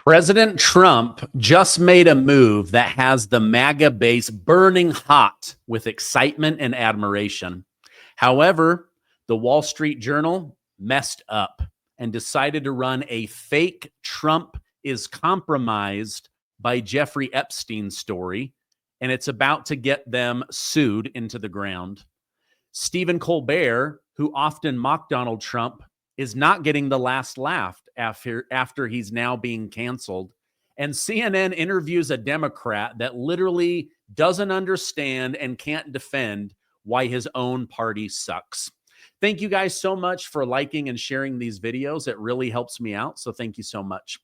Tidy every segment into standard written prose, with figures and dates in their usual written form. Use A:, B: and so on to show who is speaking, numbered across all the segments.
A: President Trump just made a move that has the MAGA base burning hot with excitement and admiration. However, the Wall Street Journal messed up and decided to run a fake Trump is compromised by Jeffrey Epstein story, and it's about to get them sued into the ground. Stephen Colbert, who often mocked Donald Trump, is not getting the last laugh after he's now being canceled. And CNN interviews a Democrat that literally doesn't understand and can't defend why his own party sucks. Thank you guys so much for liking and sharing these videos. It really helps me out, so thank you so much.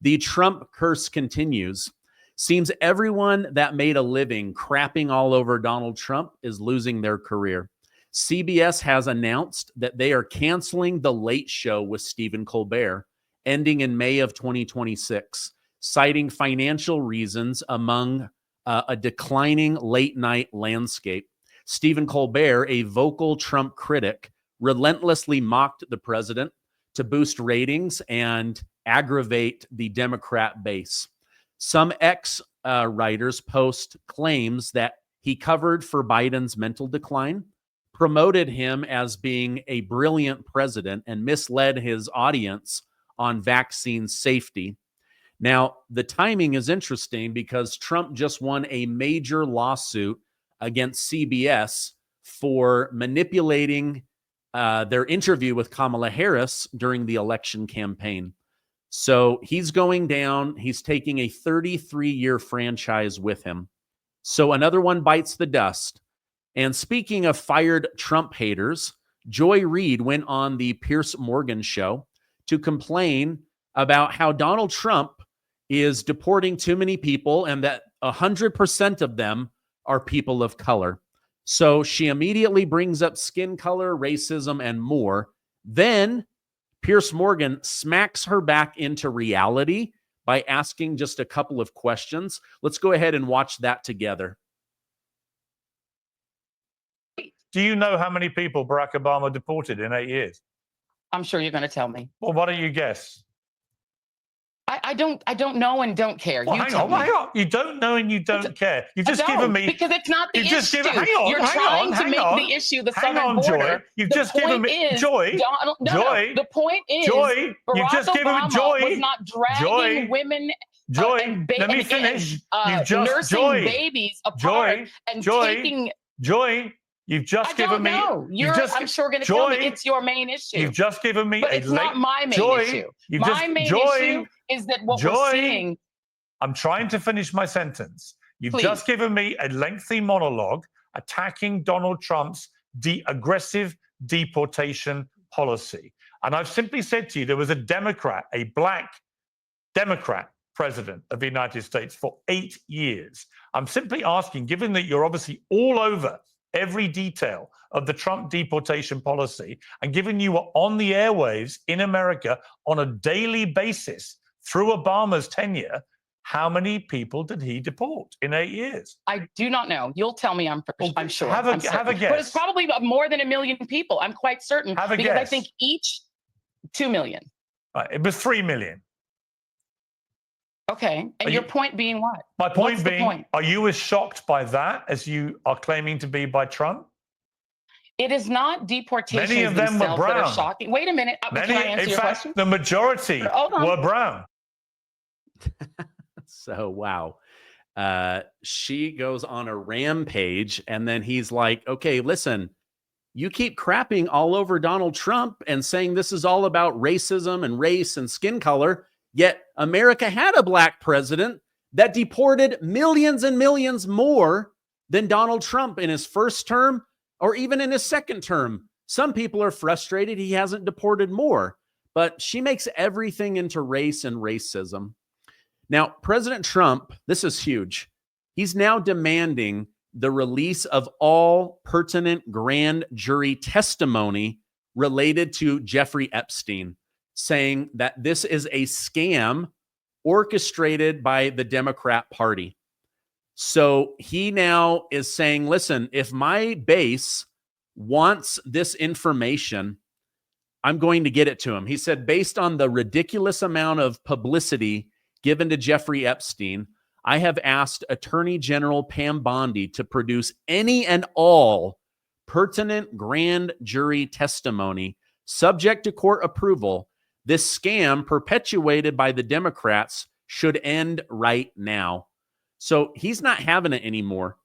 A: The Trump curse continues. Seems everyone that made a living crapping all over Donald Trump is losing their career. CBS has announced that they are canceling The Late Show with Stephen Colbert, ending in May of 2026, citing financial reasons among a declining late-night landscape. Stephen Colbert, a vocal Trump critic, relentlessly mocked the president to boost ratings and aggravate the Democrat base. Some ex-writers post claims that he covered for Biden's mental decline, promoted him as being a brilliant president, and misled his audience on vaccine safety. Now, the timing is interesting because Trump just won a major lawsuit against CBS for manipulating their interview with Kamala Harris during the election campaign. So he's going down. He's taking a 33-year franchise with him. So another one bites the dust. And speaking of fired Trump haters, Reid went on the Piers Morgan show to complain about how Donald Trump is deporting too many people and that 100% of them are people of color. So she immediately brings up skin color, racism, and more. Then Piers Morgan smacks her back into reality by asking just a couple of questions. Let's go ahead and watch that together.
B: Do you know how many people Barack Obama deported in 8 years?
C: I'm sure you're going to tell me.
B: Well, why don't you guess?
C: I don't know and don't care.
B: Well,
C: you
B: hang
C: tell
B: on,
C: me.
B: hang on. You don't know and you don't care. You've just given me...
C: Because it's not the issue.
B: Hang on,
C: you're trying to make the issue the southern border.
B: Joy. You've just given me... Joy.
C: No, the point is...
B: Joy. You've just given me... Joy.
C: was not dragging women...
B: Joy. Let me finish. You've just...
C: nursing babies apart and taking...
B: Joy. You've just given me...
C: I'm sure going to tell me it's your main issue.
B: You've just given me
C: but it's not my main issue. My main issue is that what we're seeing...
B: I'm trying to finish my sentence. You've just given me a lengthy monologue attacking Donald Trump's aggressive deportation policy. And I've simply said to you, there was a Democrat, a black Democrat president of the United States for 8 years. I'm simply asking, given that you're obviously all over every detail of the Trump deportation policy, and given you were on the airwaves in America on a daily basis through Obama's tenure, how many people did he deport in 8 years?
C: I do not know. You'll tell me, I'm sure.
B: Have a guess.
C: But it's probably more than 1 million people. I'm quite certain.
B: Have a
C: because
B: guess.
C: I think each 2 million.
B: It was 3 million.
C: Okay. And your point being what?
B: My point being, are you as shocked by that as you are claiming to be by Trump?
C: It is not deportations
B: Many of them were brown.
C: That are shocking. Wait a minute. Can I answer your question?
B: The majority were brown.
A: So, wow. She goes on a rampage, and then he's like, okay, listen, you keep crapping all over Donald Trump and saying this is all about racism and race and skin color. Yet America had a black president that deported millions and millions more than Donald Trump in his first term or even in his second term. Some people are frustrated he hasn't deported more, but she makes everything into race and racism. Now, President Trump, this is huge. He's now demanding the release of all pertinent grand jury testimony related to Jeffrey Epstein, saying that this is a scam orchestrated by the Democrat Party. So he now is saying, listen, if my base wants this information, I'm going to get it to him. He said, based on the ridiculous amount of publicity given to Jeffrey Epstein, I have asked Attorney General Pam Bondi to produce any and all pertinent grand jury testimony subject to court approval. This scam perpetuated by the Democrats should end right now. So he's not having it anymore.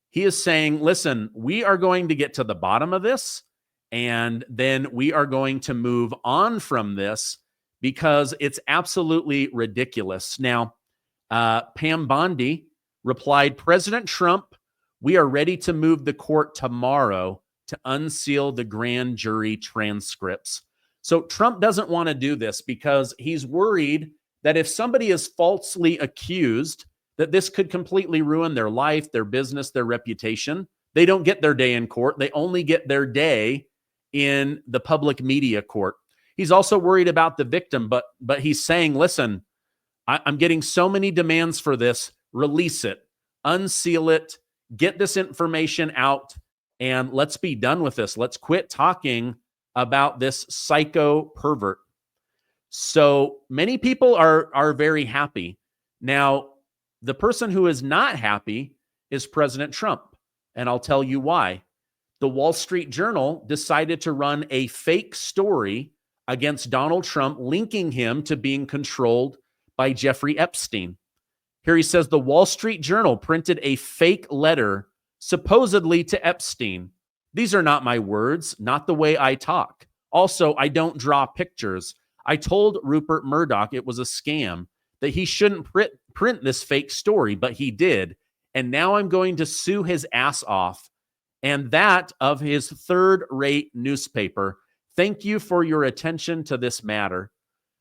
A: He is saying, listen, we are going to get to the bottom of this, and then we are going to move on from this because it's absolutely ridiculous. Now, Pam Bondi replied, President Trump, we are ready to move the court tomorrow to unseal the grand jury transcripts. So Trump doesn't want to do this because he's worried that if somebody is falsely accused, that this could completely ruin their life, their business, their reputation. They don't get their day in court. They only get their day in the public media court. He's also worried about the victim, but he's saying, listen, I'm getting so many demands for this. Release it, unseal it, get this information out, and let's be done with this. Let's quit talking about this psycho pervert. So many people are very happy. Now, the person who is not happy is President Trump, and I'll tell you why. The Wall Street Journal decided to run a fake story against Donald Trump, linking him to being controlled by Jeffrey Epstein. Here he says the Wall Street Journal printed a fake letter supposedly to Epstein. These are not my words, not the way I talk. Also, I don't draw pictures. I told Rupert Murdoch it was a scam, that he shouldn't print this fake story, but he did. And now I'm going to sue his ass off, and that of his third-rate newspaper. Thank you for your attention to this matter.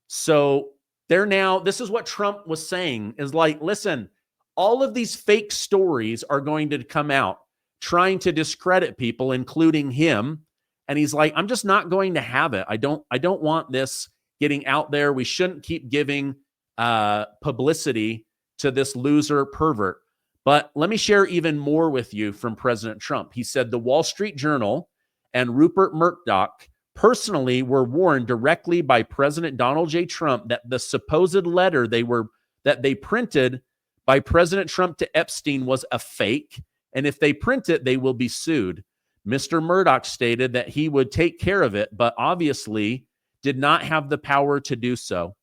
A: So this is what Trump was saying, is like, listen, all of these fake stories are going to come out trying to discredit people, including him. And he's like, I'm just not going to have it. I don't want this getting out there. We shouldn't keep giving publicity to this loser pervert. But let me share even more with you from President Trump. He said the Wall Street Journal and Rupert Murdoch personally were warned directly by President Donald J. Trump that the supposed letter that they printed by President Trump to Epstein was a fake, and if they print it, they will be sued. Mr. Murdoch stated that he would take care of it, but obviously did not have the power to do so.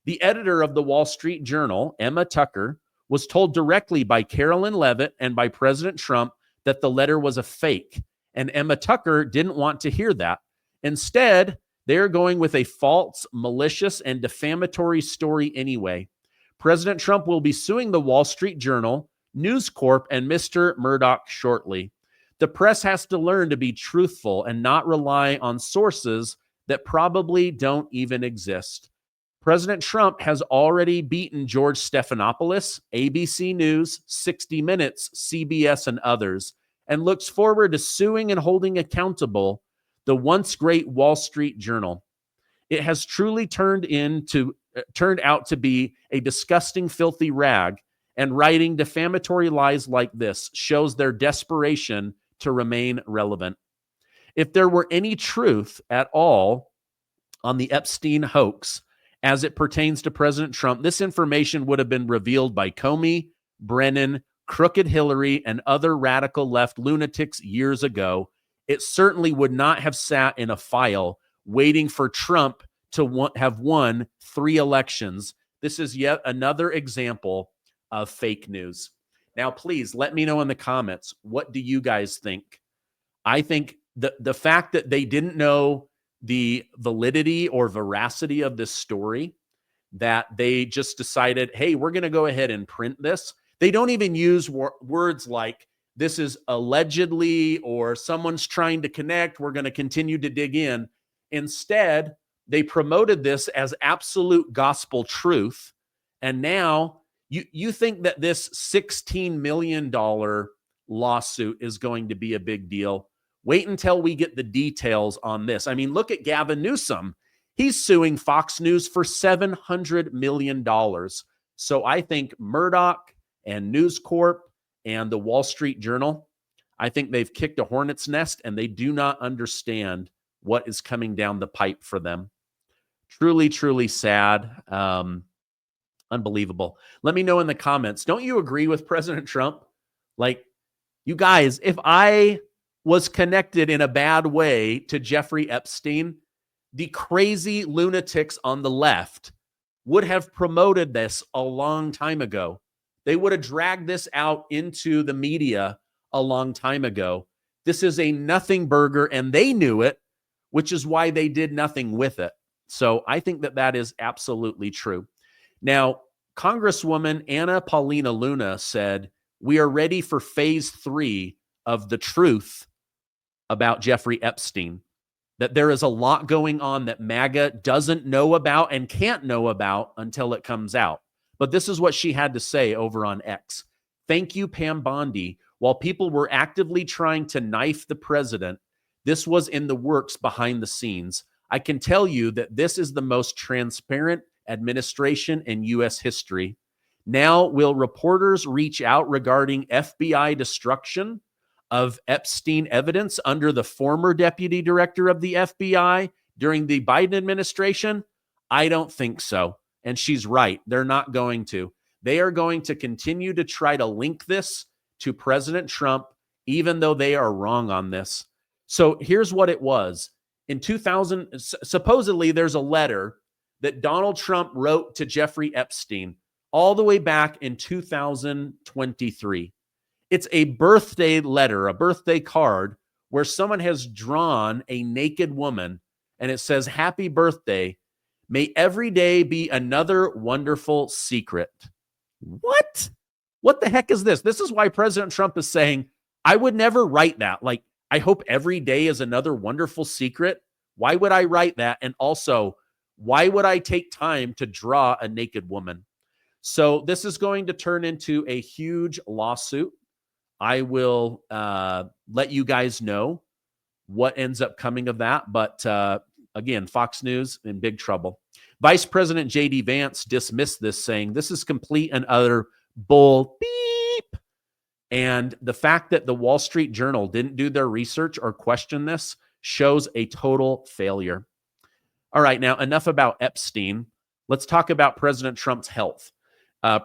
A: The editor of the Wall Street Journal, Emma Tucker, was told directly by Carolyn Levitt and by President Trump that the letter was a fake, and Emma Tucker didn't want to hear that. Instead, they're going with a false, malicious, and defamatory story anyway. President Trump will be suing the Wall Street Journal, News Corp, and Mr. Murdoch shortly. The press has to learn to be truthful and not rely on sources that probably don't even exist. President Trump has already beaten George Stephanopoulos, ABC News, 60 Minutes, CBS, and others, and looks forward to suing and holding accountable the once great Wall Street Journal. It has truly turned out to be a disgusting, filthy rag, and writing defamatory lies like this shows their desperation to remain relevant. If there were any truth at all on the Epstein hoax as it pertains to President Trump, this information would have been revealed by Comey, Brennan, Crooked Hillary, and other radical left lunatics years ago. It certainly would not have sat in a file waiting for Trump to have won 3 elections. This is yet another example of fake news. Now, please let me know in the comments, what do you guys think? I think the fact that they didn't know the validity or veracity of this story, that they just decided, hey, we're going to go ahead and print this. They don't even use words like, this is allegedly, or someone's trying to connect, we're going to continue to dig in. Instead, they promoted this as absolute gospel truth. And now you think that this $16 million lawsuit is going to be a big deal. Wait until we get the details on this. I mean, look at Gavin Newsom. He's suing Fox News for $700 million. So I think Murdoch and News Corp and the Wall Street Journal, I think they've kicked a hornet's nest, and they do not understand what is coming down the pipe for them. Truly, truly sad. Unbelievable. Let me know in the comments. Don't you agree with President Trump? Like, you guys, if I was connected in a bad way to Jeffrey Epstein, the crazy lunatics on the left would have promoted this a long time ago. They would have dragged this out into the media a long time ago. This is a nothing burger, and they knew it, which is why they did nothing with it. So I think that that is absolutely true. Now, Congresswoman Anna Paulina Luna said, we are ready for phase 3 of the truth about Jeffrey Epstein, that there is a lot going on that MAGA doesn't know about and can't know about until it comes out. But this is what she had to say over on X. Thank you, Pam Bondi. While people were actively trying to knife the president, this was in the works behind the scenes. I can tell you that this is the most transparent administration in U.S. history. Now, will reporters reach out regarding FBI destruction of Epstein evidence under the former deputy director of the FBI during the Biden administration? I don't think so. And she's right. They're not going to. They are going to continue to try to link this to President Trump, even though they are wrong on this. So here's what it was. In 2000, supposedly there's a letter that Donald Trump wrote to Jeffrey Epstein all the way back in 2023. It's a birthday letter, a birthday card, where someone has drawn a naked woman, and it says, "Happy birthday. May every day be another wonderful secret." What? What the heck is this? This is why President Trump is saying, I would never write that. Like, I hope every day is another wonderful secret. Why would I write that? And also, why would I take time to draw a naked woman? So this is going to turn into a huge lawsuit. I will let you guys know what ends up coming of that. But again, Fox News in big trouble. Vice President J.D. Vance dismissed this, saying this is complete and utter bull beep. And the fact that the Wall Street Journal didn't do their research or question this shows a total failure. All right, now enough about Epstein. Let's talk about President Trump's health.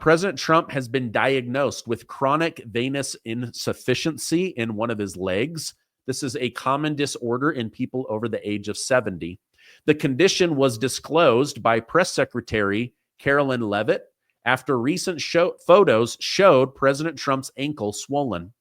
A: President Trump has been diagnosed with chronic venous insufficiency in one of his legs. This is a common disorder in people over the age of 70. The condition was disclosed by Press Secretary Carolyn Leavitt after recent photos showed President Trump's ankle swollen.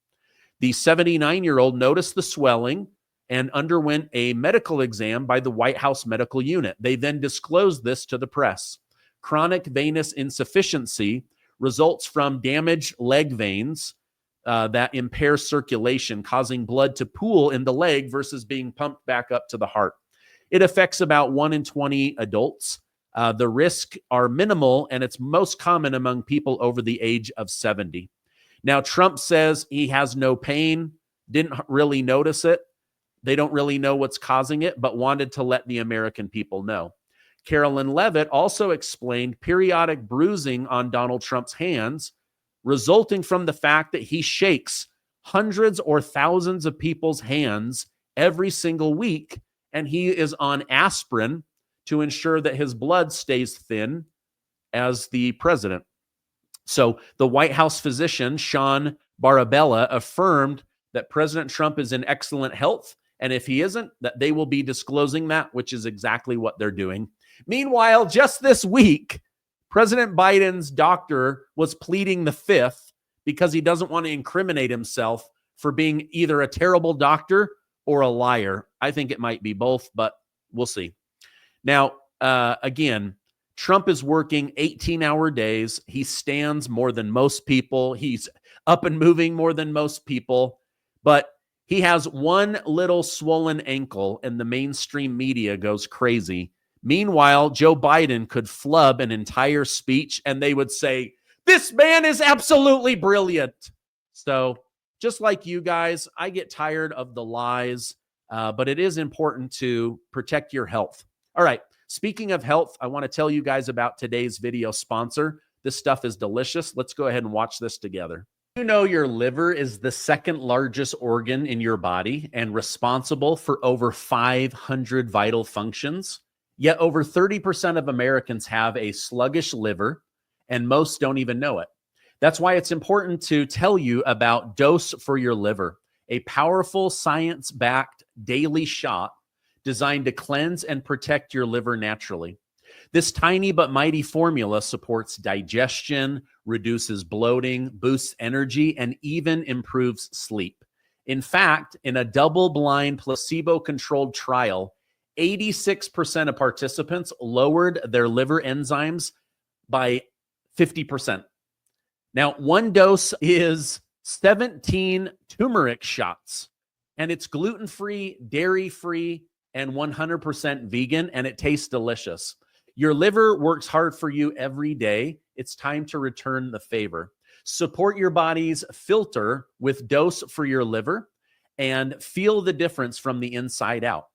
A: The 79-year-old noticed the swelling and underwent a medical exam by the White House Medical Unit. They then disclosed this to the press. Chronic venous insufficiency results from damaged leg veins that impair circulation, causing blood to pool in the leg versus being pumped back up to the heart. It affects about 1 in 20 adults. The risks are minimal, and it's most common among people over the age of 70. Now, Trump says he has no pain, didn't really notice it. They don't really know what's causing it, but wanted to let the American people know. Carolyn Leavitt also explained periodic bruising on Donald Trump's hands, resulting from the fact that he shakes hundreds or thousands of people's hands every single week, and he is on aspirin to ensure that his blood stays thin as the president. So the White House physician, Sean Barabella, affirmed that President Trump is in excellent health, and if he isn't, that they will be disclosing that, which is exactly what they're doing. Meanwhile, just this week, President Biden's doctor was pleading the fifth because he doesn't want to incriminate himself for being either a terrible doctor or a liar. I think it might be both, but we'll see. Now, again, Trump is working 18-hour days. He stands more than most people. He's up and moving more than most people, but he has one little swollen ankle and the mainstream media goes crazy. Meanwhile, Joe Biden could flub an entire speech and they would say, this man is absolutely brilliant. So just like you guys, I get tired of the lies, but it is important to protect your health. All right. Speaking of health, I want to tell you guys about today's video sponsor. This stuff is delicious. Let's go ahead and watch this together. You know, your liver is the second largest organ in your body and responsible for over 500 vital functions. Yet over 30% of Americans have a sluggish liver, and most don't even know it. That's why it's important to tell you about Dose for Your Liver, a powerful science-backed daily shot designed to cleanse and protect your liver naturally. This tiny but mighty formula supports digestion, reduces bloating, boosts energy, and even improves sleep. In fact, in a double-blind, placebo-controlled trial, 86% of participants lowered their liver enzymes by 50%. Now, one dose is 17 turmeric shots, and it's gluten-free, dairy-free, and 100% vegan, and it tastes delicious. Your liver works hard for you every day. It's time to return the favor. Support your body's filter with Dose for Your Liver and feel the difference from the inside out.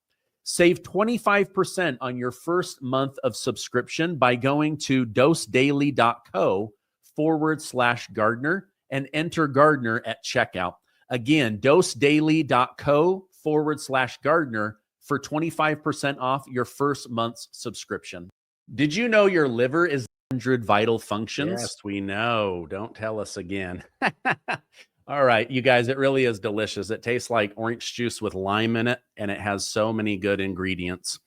A: Save 25% on your first month of subscription by going to dosedaily.co/Gardner and enter Gardner at checkout. Again, dosedaily.co/Gardner for 25% off your first month's subscription. Did you know your liver is 100 vital functions? Yes, we know. Don't tell us again. All right, you guys, it really is delicious. It tastes like orange juice with lime in it, and it has so many good ingredients.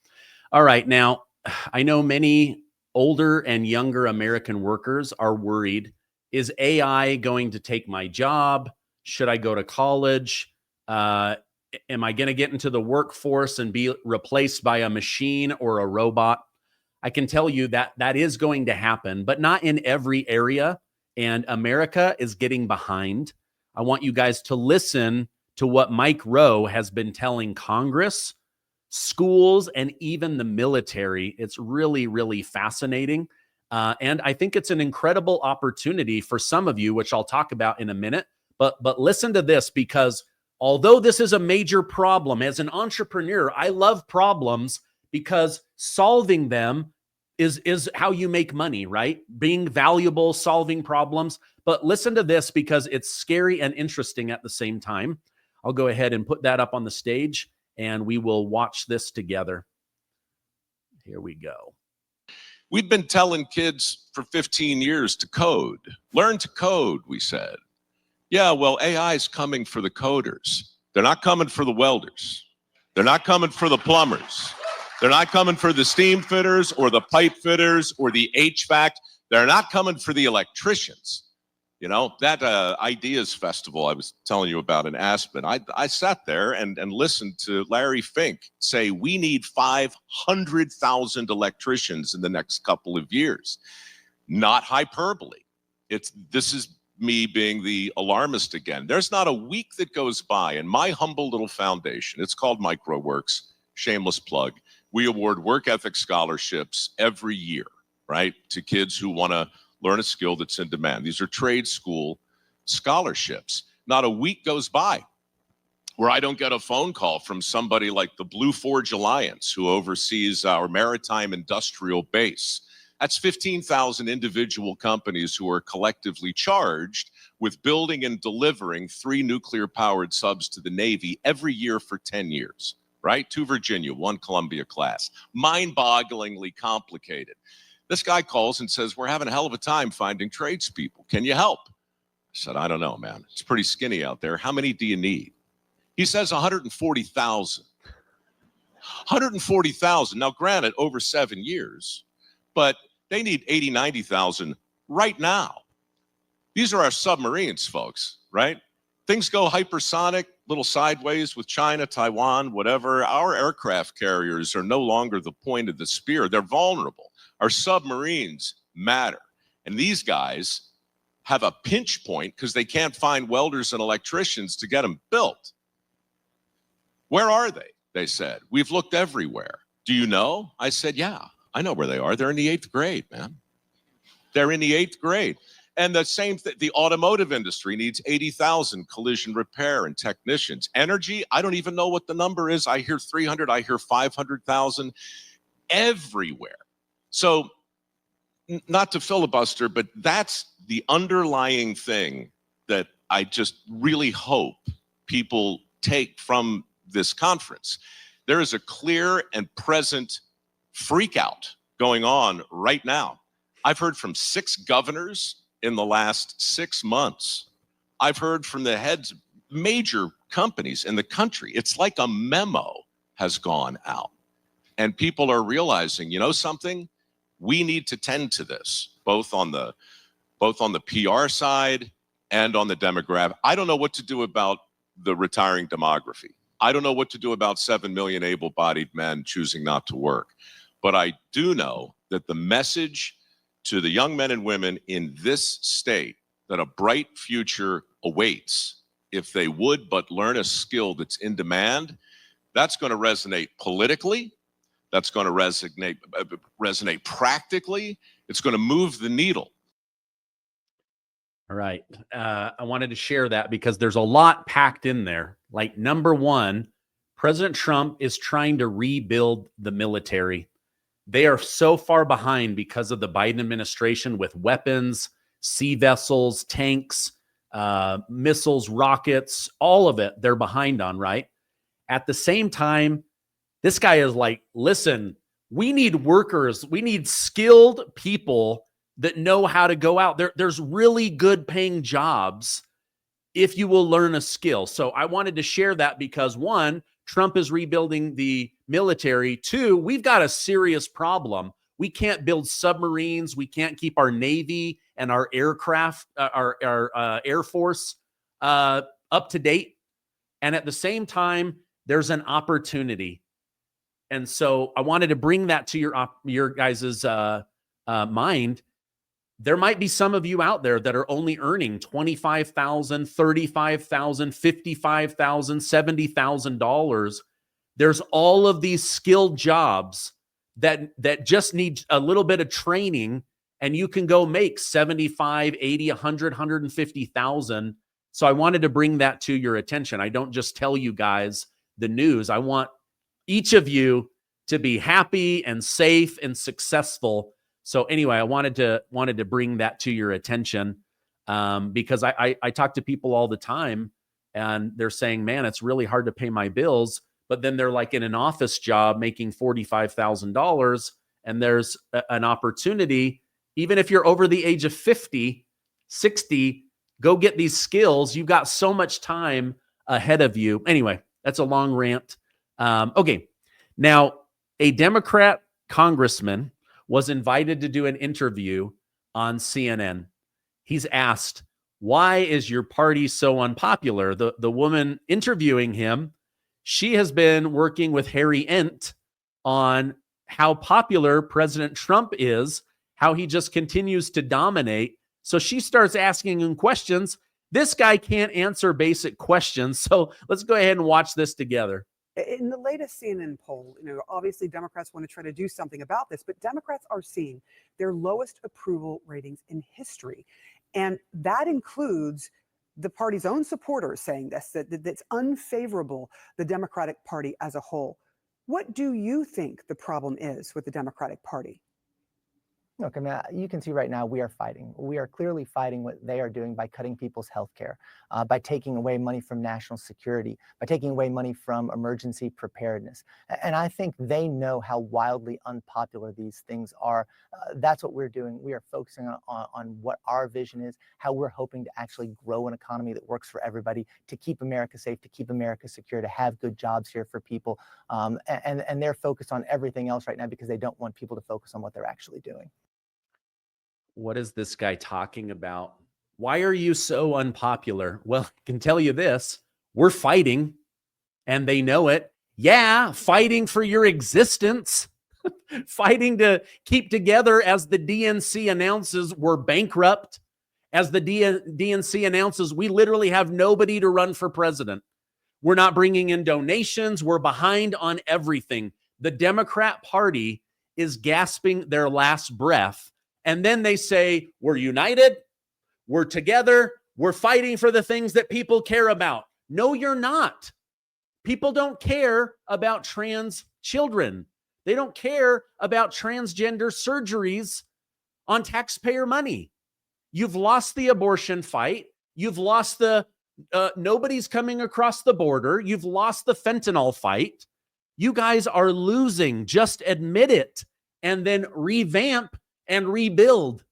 A: All right, now, I know many older and younger American workers are worried. Is AI going to take my job? Should I go to college? Am I going to get into the workforce and be replaced by a machine or a robot? I can tell you that that is going to happen, but not in every area. And America is getting behind. I want you guys to listen to what Mike Rowe has been telling Congress, schools, and even the military. It's really, really fascinating. And I think it's an incredible opportunity for some of you, which I'll talk about in a minute. But listen to this, because although this is a major problem, as an entrepreneur, I love problems because solving them is how you make money, right? Being valuable, solving problems. But listen to this, because it's scary and interesting at the same time. I'll go ahead and put that up on the stage, and we will watch this together. Here we go.
D: We've been telling kids for 15 years to code. Learn to code, we said. Yeah, well, AI is coming for the coders. They're not coming for the welders. They're not coming for the plumbers. They're not coming for the steam fitters or the pipe fitters or the HVAC. They're not coming for the electricians. You know, that Ideas Festival I was telling you about in Aspen, I sat there and listened to Larry Fink say, we need 500,000 electricians in the next couple of years. Not hyperbole. This is me being the alarmist again. There's not a week that goes by in my humble little foundation. It's called MicroWorks, shameless plug. We award work ethic scholarships every year, right, to kids who want to learn a skill that's in demand. These are trade school scholarships. Not a week goes by where I don't get a phone call from somebody like the Blue Forge Alliance, who oversees our maritime industrial base. That's 15,000 individual companies who are collectively charged with building and delivering 3 nuclear-powered subs to the Navy every year for 10 years, right? 2 Virginia, 1 Columbia class. Mind-bogglingly complicated. This guy calls and says, we're having a hell of a time finding tradespeople. Can you help? I said, I don't know, man. It's pretty skinny out there. How many do you need? He says 140,000. 140,000. Now, granted, over 7 years, but they need 80, 90,000 right now. These are our submarines, folks, right? Things go hypersonic, little sideways with China, Taiwan, whatever. Our aircraft carriers are no longer the point of the spear. They're vulnerable. Our submarines matter. And these guys have a pinch point because they can't find welders and electricians to get them built. Where are they? They said, we've looked everywhere. Do you know? I said, yeah, I know where they are. They're in the 8th grade, man. They're in the 8th grade. And the same thing, the automotive industry needs 80,000 collision repair and technicians. Energy, I don't even know what the number is. I hear 300, I hear 500,000 everywhere. So not to filibuster, but that's the underlying thing that I just really hope people take from this conference. There is a clear and present freak out going on right now. I've heard from 6 governors in the last 6 months. I've heard from the heads of major companies in the country. It's like a memo has gone out. And people are realizing, you know something? We need to tend to this, both on the PR side and on the demographic. I don't know what to do about the retiring demography. I don't know what to do about 7 million able-bodied men choosing not to work. But I do know that the message to the young men and women in this state that a bright future awaits if they would but learn a skill that's in demand, that's going to resonate politically. That's going to resonate practically. It's going to move the needle.
A: All right. I wanted to share that because there's a lot packed in there. Like, number one, President Trump is trying to rebuild the military. They are so far behind because of the Biden administration with weapons, sea vessels, tanks, missiles, rockets, all of it they're behind on, right? At the same time, this guy is like, listen, we need workers. We need skilled people that know how to go out. There's really good paying jobs if you will learn a skill. So I wanted to share that because, one, Trump is rebuilding the military. Two, we've got a serious problem. We can't build submarines. We can't keep our Navy and our aircraft, our Air Force up to date. And at the same time, there's an opportunity. And so I wanted to bring that to your guys' mind. There might be some of you out there that are only earning $25,000, $35,000, $55,000, $70,000. There's all of these skilled jobs that just need a little bit of training, and you can go make 75, 80, 100, 150,000. So I wanted to bring that to your attention. I don't just tell you guys the news. I want each of you to be happy and safe and successful. So anyway, I wanted to bring that to your attention because I talk to people all the time and they're saying, man, it's really hard to pay my bills. But then they're like in an office job making $45,000 and there's an opportunity. Even if you're over the age of 50, 60, go get these skills. You've got so much time ahead of you. Anyway, that's a long rant. Okay. Now, a Democrat congressman was invited to do an interview on CNN. He's asked, why is your party so unpopular? The woman interviewing him, she has been working with Harry Ent on how popular President Trump is, how he just continues to dominate. So she starts asking him questions. This guy can't answer basic questions. So let's go ahead and watch this together.
E: In the latest CNN poll, obviously Democrats want to try to do something about this, but Democrats are seeing their lowest approval ratings in history. And that includes the party's own supporters saying this, that's unfavorable, the Democratic Party as a whole. What do you think the problem is with the Democratic Party?
F: Look, I mean, you can see right now we are fighting. We are clearly fighting what they are doing by cutting people's health care, by taking away money from national security, by taking away money from emergency preparedness. And I think they know how wildly unpopular these things are. That's what we're doing. We are focusing on what our vision is, how we're hoping to actually grow an economy that works for everybody, to keep America safe, to keep America secure, to have good jobs here for people. And they're focused on everything else right now because they don't want people to focus on what they're actually doing.
A: What is this guy talking about? Why are you so unpopular? Well, I can tell you this, we're fighting and they know it. Yeah, fighting for your existence, fighting to keep together as the DNC announces we're bankrupt, as the DNC announces we literally have nobody to run for president. We're not bringing in donations. We're behind on everything. The Democrat Party is gasping their last breath. And then they say, we're united, we're together, we're fighting for the things that people care about. No, you're not. People don't care about trans children. They don't care about transgender surgeries on taxpayer money. You've lost the abortion fight. You've lost the nobody's coming across the border. You've lost the fentanyl fight. You guys are losing. Just admit it and then revamp and rebuild.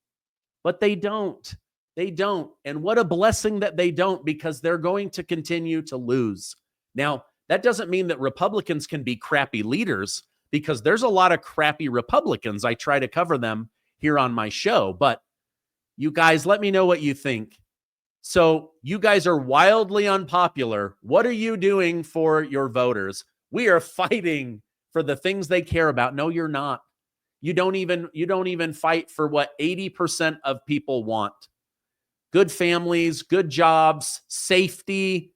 A: But they don't. They don't. And what a blessing that they don't, because they're going to continue to lose. Now, that doesn't mean that Republicans can be crappy leaders, because there's a lot of crappy Republicans. I try to cover them here on my show. But you guys, let me know what you think. So you guys are wildly unpopular. What are you doing for your voters? We are fighting for the things they care about. No, you're not. You don't even fight for what 80% of people want. Good families, good jobs, safety.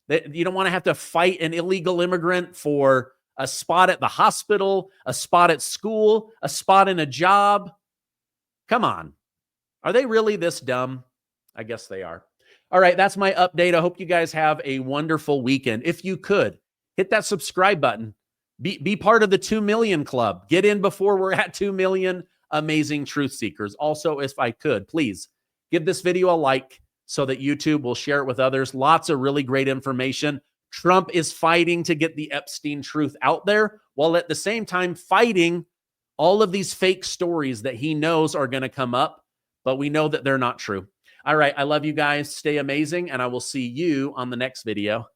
A: That you don't want to have to fight an illegal immigrant for a spot at the hospital, a spot at school, a spot in a job. Come on. Are they really this dumb? I guess they are. All right, that's my update. I hope you guys have a wonderful weekend. If you could, hit that subscribe button. Be part of the 2 million club. Get in before we're at 2 million amazing truth seekers. Also, if I could, please give this video a like so that YouTube will share it with others. Lots of really great information. Trump is fighting to get the Epstein truth out there, while at the same time fighting all of these fake stories that he knows are going to come up, but we know that they're not true. All right, I love you guys. Stay amazing, and I will see you on the next video.